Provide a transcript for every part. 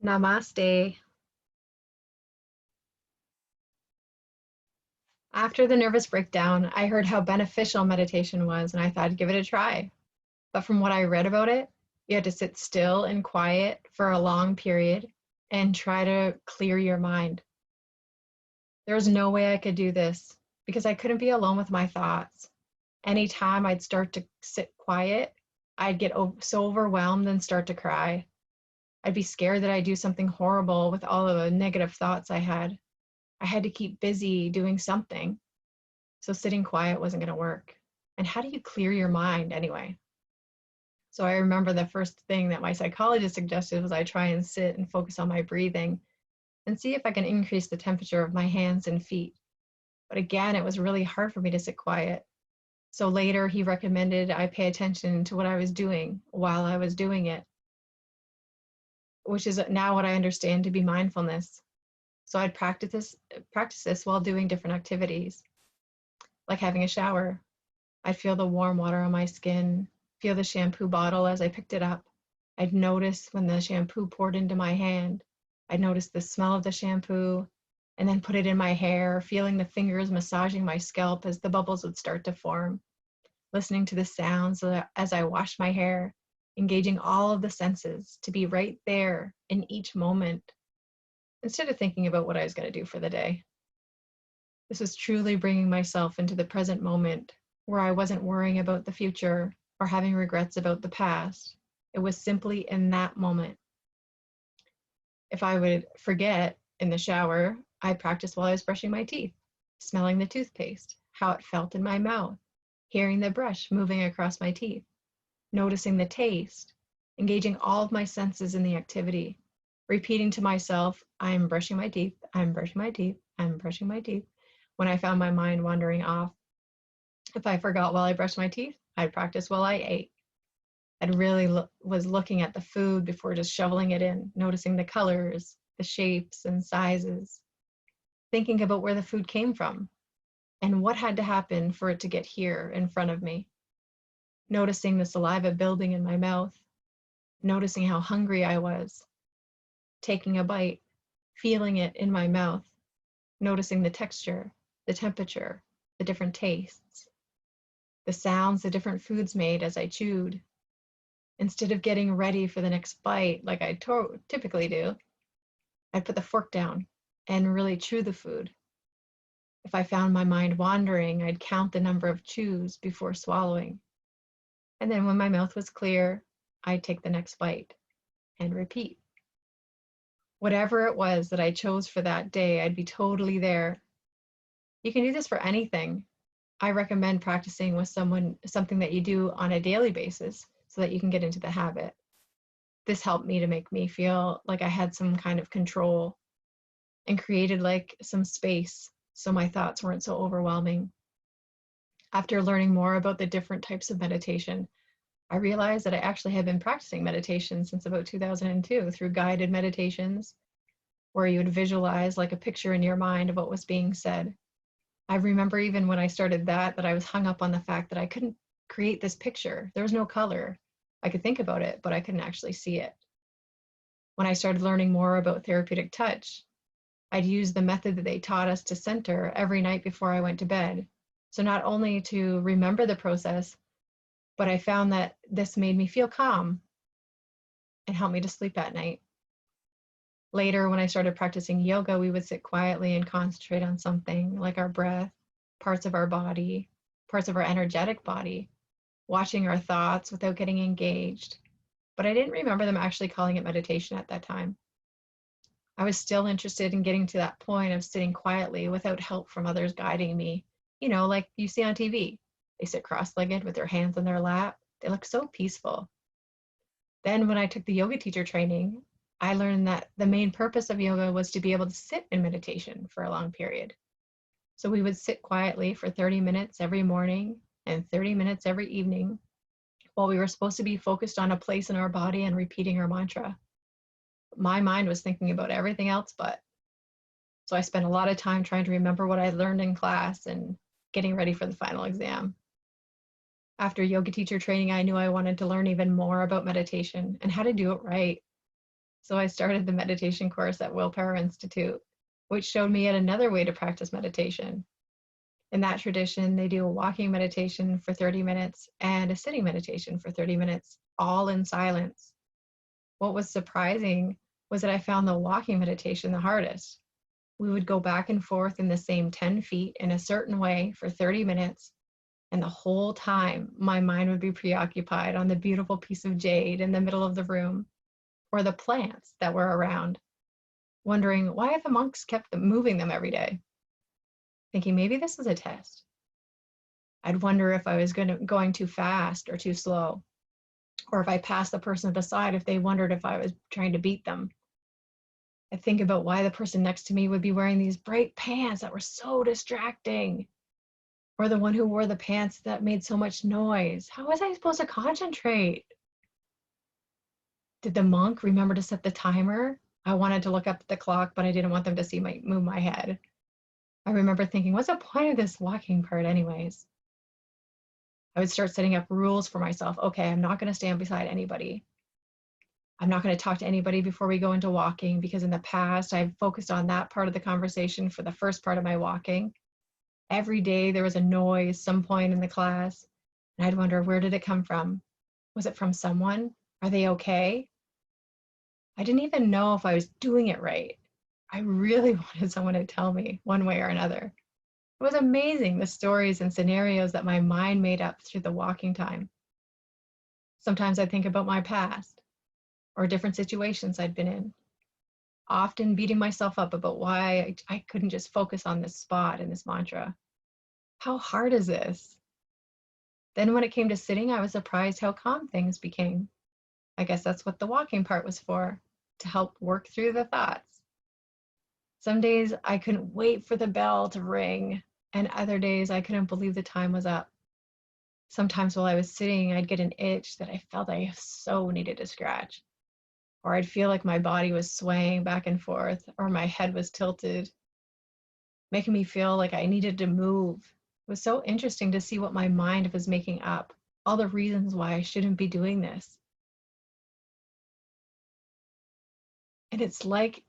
Namaste. After the nervous breakdown, I heard how beneficial meditation was and I thought I'd give it a try. But from what I read about it, you had to sit still and quiet for a long period and try to clear your mind. There was no way I could do this because I couldn't be alone with my thoughts. Anytime I'd start to sit quiet, I'd get so overwhelmed and start to cry. I'd be scared that I'd do something horrible with all of the negative thoughts I had. I had to keep busy doing something. So sitting quiet wasn't going to work. And how do you clear your mind anyway? So I remember the first thing that my psychologist suggested was I try and sit and focus on my breathing and see if I can increase the temperature of my hands and feet. But again, it was really hard for me to sit quiet. So later he recommended I pay attention to what I was doing while I was doing it, which is now what I understand to be mindfulness. So I'd practice this while doing different activities, like having a shower. I'd feel the warm water on my skin, feel the shampoo bottle as I picked it up. I'd notice when the shampoo poured into my hand. I'd notice the smell of the shampoo and then put it in my hair, feeling the fingers massaging my scalp as the bubbles would start to form, listening to the sounds as I washed my hair, engaging all of the senses to be right there in each moment instead of thinking about what I was going to do for the day. This was truly bringing myself into the present moment where I wasn't worrying about the future or having regrets about the past. It was simply in that moment. If I would forget in the shower, I practiced while I was brushing my teeth, smelling the toothpaste, how it felt in my mouth, hearing the brush moving across my teeth, noticing the taste, engaging all of my senses in the activity, repeating to myself, I'm brushing my teeth, I'm brushing my teeth, I'm brushing my teeth, when I found my mind wandering off. If I forgot while I brushed my teeth, I'd practice while I ate. I really was looking at the food before just shoveling it in, noticing the colors, the shapes and sizes, thinking about where the food came from and what had to happen for it to get here in front of me. Noticing the saliva building in my mouth, noticing how hungry I was, taking a bite, feeling it in my mouth, noticing the texture, the temperature, the different tastes, the sounds the different foods made as I chewed. Instead of getting ready for the next bite like I typically do, I'd put the fork down and really chew the food. If I found my mind wandering, I'd count the number of chews before swallowing. And then when my mouth was clear, I'd take the next bite and repeat. Whatever it was that I chose for that day, I'd be totally there. You can do this for anything. I recommend practicing with something that you do on a daily basis so that you can get into the habit. This helped me to make me feel like I had some kind of control and created like some space so my thoughts weren't so overwhelming. After learning more about the different types of meditation, I realized that I actually had been practicing meditation since about 2002 through guided meditations, where you would visualize like a picture in your mind of what was being said. I remember even when I started that I was hung up on the fact that I couldn't create this picture. There was no color. I could think about it, but I couldn't actually see it. When I started learning more about therapeutic touch, I'd use the method that they taught us to center every night before I went to bed. So not only to remember the process, but I found that this made me feel calm and helped me to sleep at night. Later, when I started practicing yoga, we would sit quietly and concentrate on something like our breath, parts of our body, parts of our energetic body, watching our thoughts without getting engaged. But I didn't remember them actually calling it meditation at that time. I was still interested in getting to that point of sitting quietly without help from others guiding me. You know, like you see on TV. They sit cross-legged with their hands on their lap. They look so peaceful. Then when I took the yoga teacher training, I learned that the main purpose of yoga was to be able to sit in meditation for a long period. So we would sit quietly for 30 minutes every morning and 30 minutes every evening while we were supposed to be focused on a place in our body and repeating our mantra. My mind was thinking about everything else but. So I spent a lot of time trying to remember what I learned in class and getting ready for the final exam. After yoga teacher training, I knew I wanted to learn even more about meditation and how to do it right. So I started the meditation course at Willpower Institute, which showed me yet another way to practice meditation. In that tradition, they do a walking meditation for 30 minutes and a sitting meditation for 30 minutes, all in silence. What was surprising was that I found the walking meditation the hardest. We would go back and forth in the same 10 feet in a certain way for 30 minutes, and the whole time my mind would be preoccupied on the beautiful piece of jade in the middle of the room or the plants that were around, wondering why the monks kept moving them every day, thinking maybe this is a test. I'd wonder if I was going too fast or too slow, or if I passed the person beside, if they wondered if I was trying to beat them. I'd think about why the person next to me would be wearing these bright pants that were so distracting, or the one who wore the pants that made so much noise. How was I supposed to concentrate? Did the monk remember to set the timer? I wanted to look up at the clock, but I didn't want them to see me move my head. I remember thinking, what's the point of this walking part anyways? I would start setting up rules for myself. Okay, I'm not going to stand beside anybody. I'm not going to talk to anybody before we go into walking, because in the past I've focused on that part of the conversation for the first part of my walking. Every day there was a noise some point in the class, and I'd wonder, where did it come from? Was it from someone? Are they okay? I didn't even know if I was doing it right. I really wanted someone to tell me one way or another. It was amazing, the stories and scenarios that my mind made up through the walking time. Sometimes I think about my past or different situations I'd been in, often beating myself up about why I couldn't just focus on this spot in this mantra. How hard is this? Then when it came to sitting, I was surprised how calm things became. I guess that's what the walking part was for, to help work through the thoughts. Some days I couldn't wait for the bell to ring, and other days I couldn't believe the time was up. Sometimes while I was sitting, I'd get an itch that I felt I so needed to scratch, or I'd feel like my body was swaying back and forth, or my head was tilted, making me feel like I needed to move. It was so interesting to see what my mind was making up, all the reasons why I shouldn't be doing this. And it's like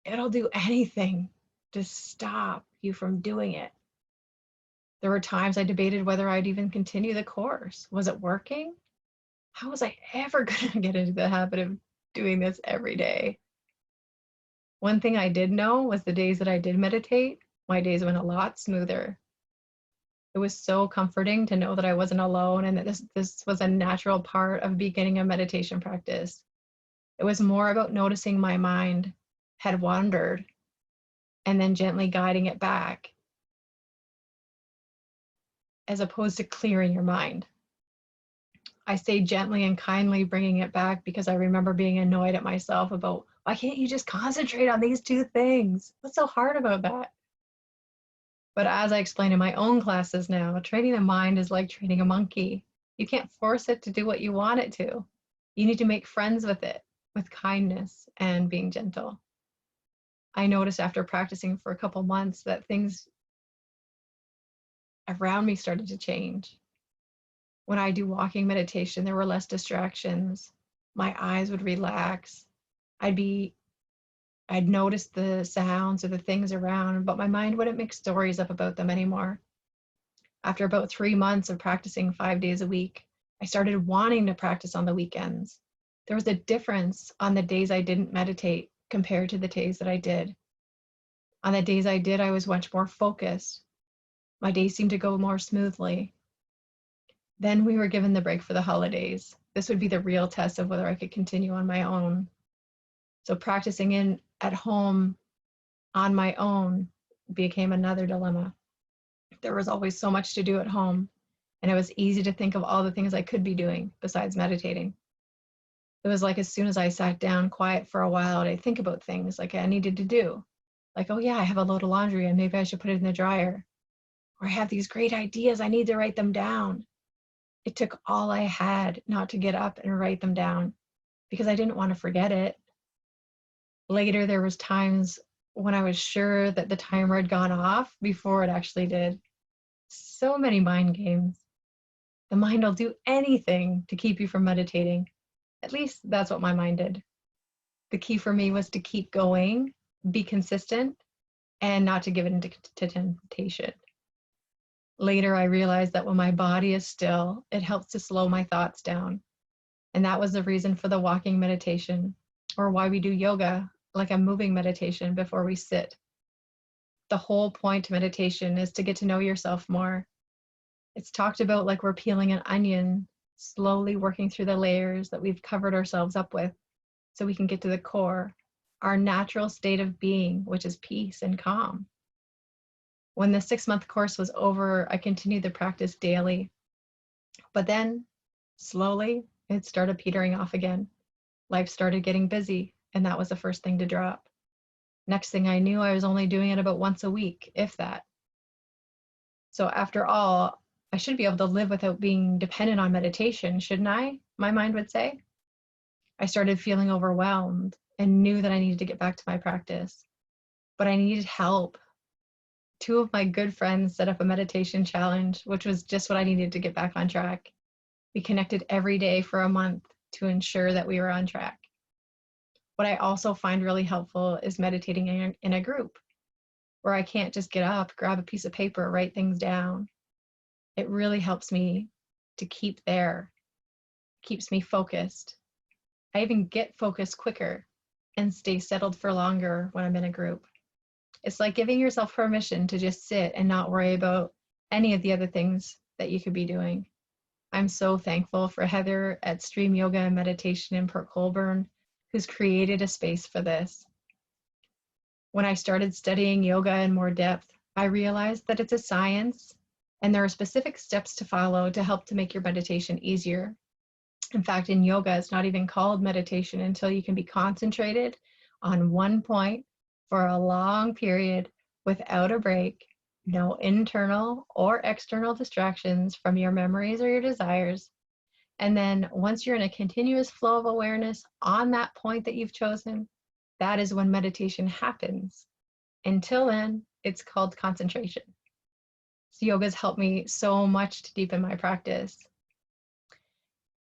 it'll do anything to stop you from doing it. There were times I debated whether I'd even continue the course. Was it working? How was I ever going to get into the habit of doing this every day? One thing I did know was the days that I did meditate, my days went a lot smoother. It was so comforting to know that I wasn't alone and that this was a natural part of beginning a meditation practice. It was more about noticing my mind had wandered and then gently guiding it back, as opposed to clearing your mind. I say gently and kindly bringing it back because I remember being annoyed at myself about, why can't you just concentrate on these two things? What's so hard about that? But as I explain in my own classes now, training the mind is like training a monkey. You can't force it to do what you want it to. You need to make friends with it, with kindness and being gentle. I noticed after practicing for a couple months that things around me started to change. When I do walking meditation, there were less distractions. My eyes would relax. I'd notice the sounds or the things around, but my mind wouldn't make stories up about them anymore. After about 3 months of practicing 5 days a week, I started wanting to practice on the weekends. There was a difference on the days I didn't meditate compared to the days that I did. On the days I did, I was much more focused. My days seemed to go more smoothly. Then we were given the break for the holidays. This would be the real test of whether I could continue on my own. So practicing at home on my own became another dilemma. There was always so much to do at home, and it was easy to think of all the things I could be doing besides meditating. It was like as soon as I sat down quiet for a while, I'd think about things like I needed to do. Like, oh yeah, I have a load of laundry and maybe I should put it in the dryer. Or I have these great ideas, I need to write them down. It took all I had not to get up and write them down because I didn't want to forget it. Later, there was times when I was sure that the timer had gone off before it actually did. So many mind games. The mind will do anything to keep you from meditating. At least that's what my mind did. The key for me was to keep going, be consistent, and not to give in to temptation. Later, I realized that when my body is still, it helps to slow my thoughts down. And that was the reason for the walking meditation, or why we do yoga, like a moving meditation before we sit. The whole point of meditation is to get to know yourself more. It's talked about like we're peeling an onion, slowly working through the layers that we've covered ourselves up with so we can get to the core, our natural state of being, which is peace and calm. When the 6-month course was over, I continued the practice daily. But then, slowly, it started petering off again. Life started getting busy, and that was the first thing to drop. Next thing I knew, I was only doing it about once a week, if that. So after all, I should be able to live without being dependent on meditation, shouldn't I? My mind would say. I started feeling overwhelmed and knew that I needed to get back to my practice. But I needed help. 2 of my good friends set up a meditation challenge, which was just what I needed to get back on track. We connected every day for a month to ensure that we were on track. What I also find really helpful is meditating in a group where I can't just get up, grab a piece of paper, write things down. It really helps me to keep there, keeps me focused. I even get focused quicker and stay settled for longer when I'm in a group. It's like giving yourself permission to just sit and not worry about any of the other things that you could be doing. I'm so thankful for Heather at Stream Yoga and Meditation in Port Colborne, who's created a space for this. When I started studying yoga in more depth, I realized that it's a science and there are specific steps to follow to help to make your meditation easier. In fact, in yoga, it's not even called meditation until you can be concentrated on one point for a long period without a break, no internal or external distractions from your memories or your desires. And then once you're in a continuous flow of awareness on that point that you've chosen, that is when meditation happens. Until then, it's called concentration. So yoga's helped me so much to deepen my practice.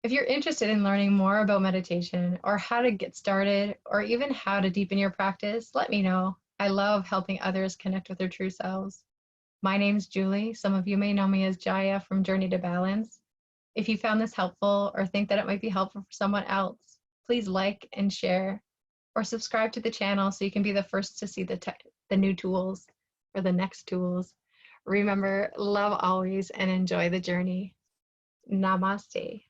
If you're interested in learning more about meditation or how to get started or even how to deepen your practice, let me know. I love helping others connect with their true selves. My name's Julie. Some of you may know me as Jaya from Journey to Balance. If you found this helpful or think that it might be helpful for someone else, please like and share or subscribe to the channel so you can be the first to see the new tools or the next tools. Remember, love always and enjoy the journey. Namaste.